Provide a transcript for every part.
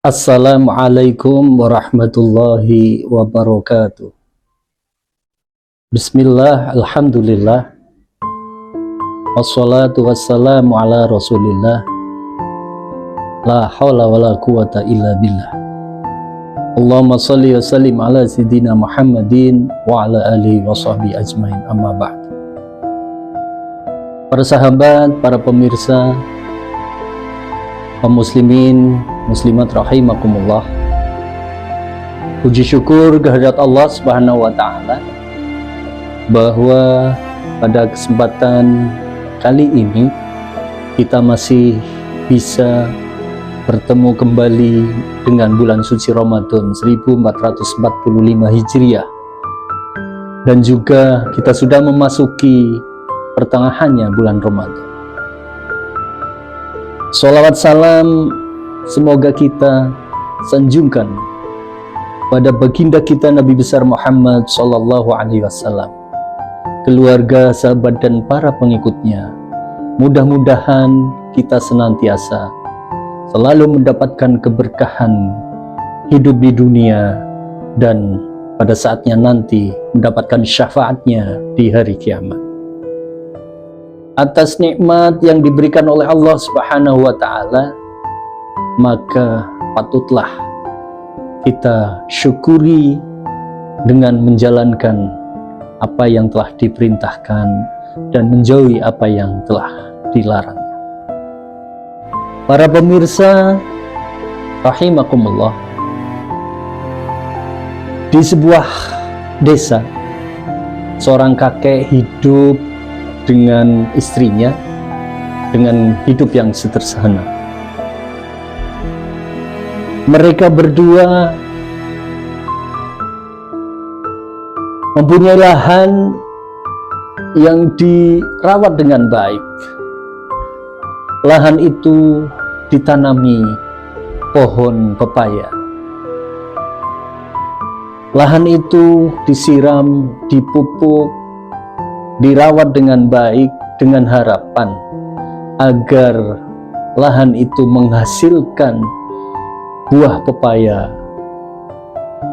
Assalamualaikum warahmatullahi wabarakatuh. Bismillah, alhamdulillah, wassalatu wassalamu ala rasulillah, la hawla wa la quwata illa billah. Allahumma salli wa sallim ala sayyidina Muhammadin wa ala alihi wa sahbihi ajmain, amma ba'd. Para sahabat, para pemirsa, kaum muslimin, muslimat rahimakumullah. Puji syukur kehadirat Allah Subhanahu wa taala bahwa pada kesempatan kali ini kita masih bisa bertemu kembali dengan bulan suci Ramadan 1445 Hijriah, dan juga kita sudah memasuki pertengahannya bulan Ramadan. Sholawat salam semoga kita sanjungkan pada baginda kita Nabi besar Muhammad Sallallahu Alaihi Wasallam, keluarga, sahabat, dan para pengikutnya. Mudah-mudahan kita senantiasa selalu mendapatkan keberkahan hidup di dunia dan pada saatnya nanti mendapatkan syafaatnya di hari kiamat. Atas nikmat yang diberikan oleh Allah Subhanahu wa taala, maka patutlah kita syukuri dengan menjalankan apa yang telah diperintahkan dan menjauhi apa yang telah dilarang. Para pemirsa rahimakumullah, di sebuah desa seorang kakek hidup dengan istrinya dengan hidup yang sederhana. Mereka berdua mempunyai lahan yang dirawat dengan baik. Lahan itu ditanami pohon pepaya. Lahan itu disiram, dipupuk, dirawat dengan baik dengan harapan agar lahan itu menghasilkan buah pepaya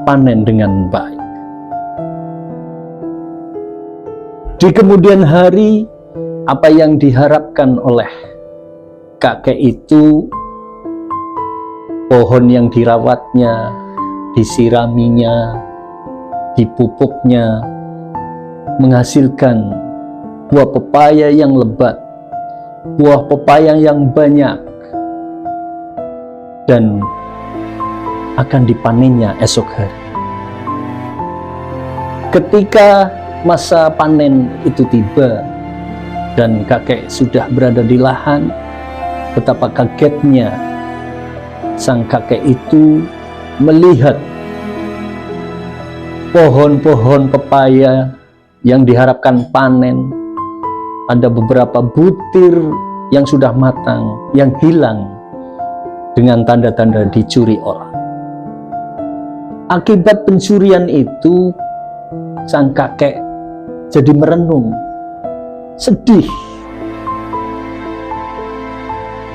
panen dengan baik. Di kemudian hari, apa yang diharapkan oleh kakek itu, pohon yang dirawatnya, disiraminya, dipupuknya, menghasilkan buah pepaya yang lebat, buah pepaya yang banyak, dan akan dipanennya esok hari. Ketika masa panen itu tiba dan kakek sudah berada di lahan, betapa kagetnya sang kakek itu melihat pohon-pohon pepaya yang diharapkan panen, ada beberapa butir yang sudah matang yang hilang dengan tanda-tanda dicuri orang. Akibat pencurian itu, sang kakek jadi merenung, sedih,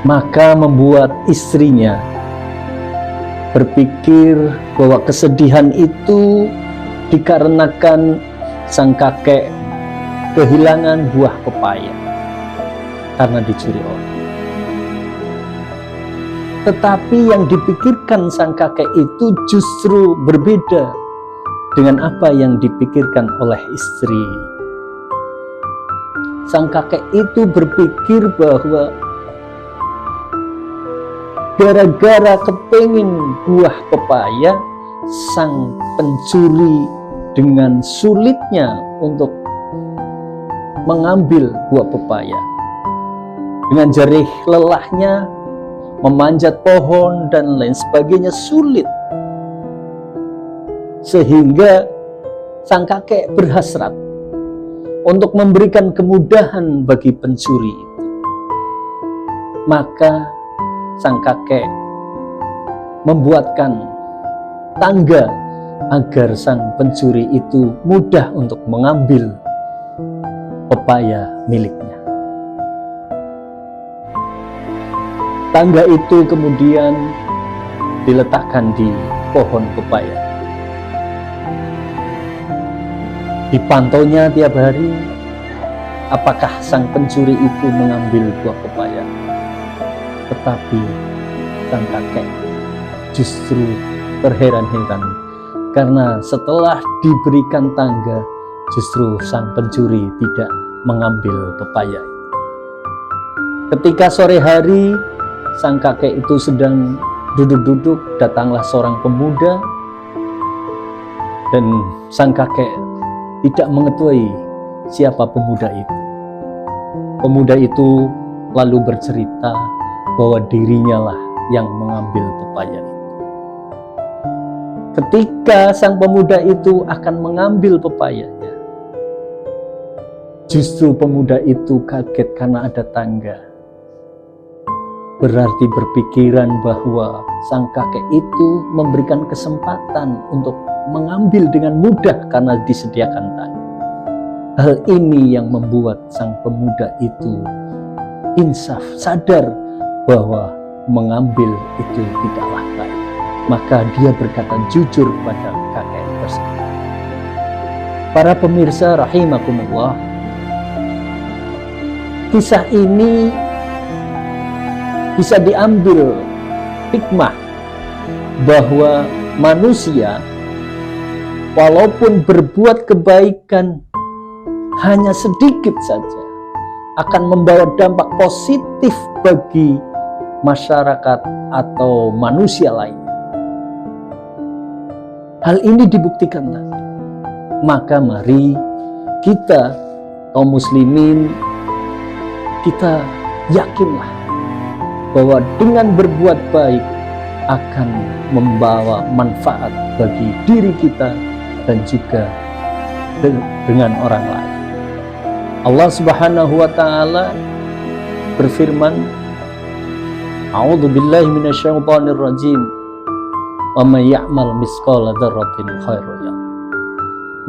maka membuat istrinya berpikir bahwa kesedihan itu dikarenakan sang kakek kehilangan buah pepaya karena dicuri orang. Tetapi yang dipikirkan sang kakek itu justru berbeda dengan apa yang dipikirkan oleh istri. Sang kakek itu berpikir bahwa gara-gara kepingin buah pepaya, sang pencuri dengan sulitnya untuk mengambil buah pepaya. Dengan jerih lelahnya memanjat pohon dan lain sebagainya sulit. Sehingga sang kakek berhasrat untuk memberikan kemudahan bagi pencuri itu. Maka sang kakek membuatkan tangga agar sang pencuri itu mudah untuk mengambil pepaya miliknya. Tangga itu kemudian diletakkan di pohon pepaya. Dipantaunya tiap hari, apakah sang pencuri itu mengambil buah pepaya. Tetapi sang kakek justru terheran-heran, karena setelah diberikan tangga, justru sang pencuri tidak mengambil pepaya. Ketika sore hari, sang kakek itu sedang duduk-duduk, datanglah seorang pemuda, dan sang kakek tidak mengetahui siapa pemuda itu. Pemuda itu lalu bercerita bahwa dirinya lah yang mengambil pepaya itu. Ketika sang pemuda itu akan mengambil pepayanya, justru pemuda itu kaget karena ada tangga. Berarti berpikiran bahwa sang kakek itu memberikan kesempatan untuk mengambil dengan mudah karena disediakan tangga. Hal ini yang membuat sang pemuda itu insaf, sadar bahwa mengambil itu tidaklah baik. Maka dia berkata jujur pada kakek tersebut. Para pemirsa rahimakumullah, kisah ini bisa diambil hikmah bahwa manusia walaupun berbuat kebaikan hanya sedikit saja akan membawa dampak positif bagi masyarakat atau manusia lainnya. Hal ini dibuktikan tadi. Maka mari kita kaum muslimin, kita yakinlah bahwa dengan berbuat baik akan membawa manfaat bagi diri kita dan juga dengan orang lain. Allah Subhanahu wa taala berfirman, A'udzu billahi minasyaitonir rajim. Wa may ya'mal misqala dzarratin khairan yarah.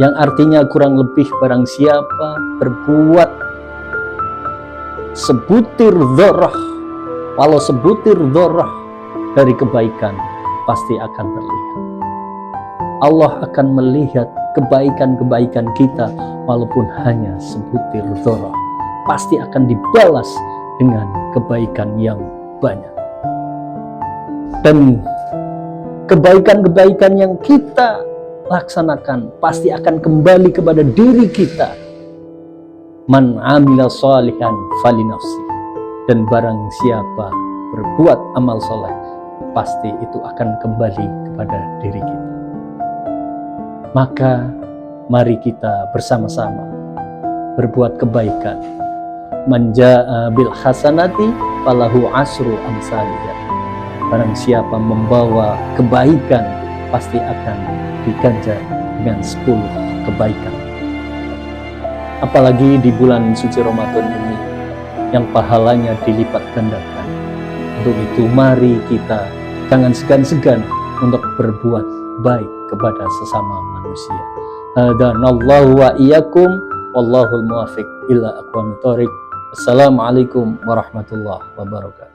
Yang artinya kurang lebih barang siapa berbuat sebutir dzarrah, walau sebutir dzarrah dari kebaikan, pasti akan terlihat. Allah akan melihat kebaikan-kebaikan kita walaupun hanya sebutir dzarrah, pasti akan dibalas dengan kebaikan yang banyak. Dan kebaikan-kebaikan yang kita laksanakan pasti akan kembali kepada diri kita. Man amila sholihan falinafsi. Dan barang siapa berbuat amal soleh, pasti itu akan kembali kepada diri kita. Maka mari kita bersama-sama berbuat kebaikan. Man jaa bil hasanati falahu asru amsalihha. Barang siapa membawa kebaikan, pasti akan diganjar dengan 10 kebaikan. Apalagi di bulan suci Ramadan ini, yang pahalanya dilipat gandakan. Untuk itu mari kita jangan segan-segan untuk berbuat baik kepada sesama manusia. Hadanallahu wa iyyakum wallahul muwaffiq ila aqwamit thoriq. Assalamualaikum warahmatullahi wabarakatuh.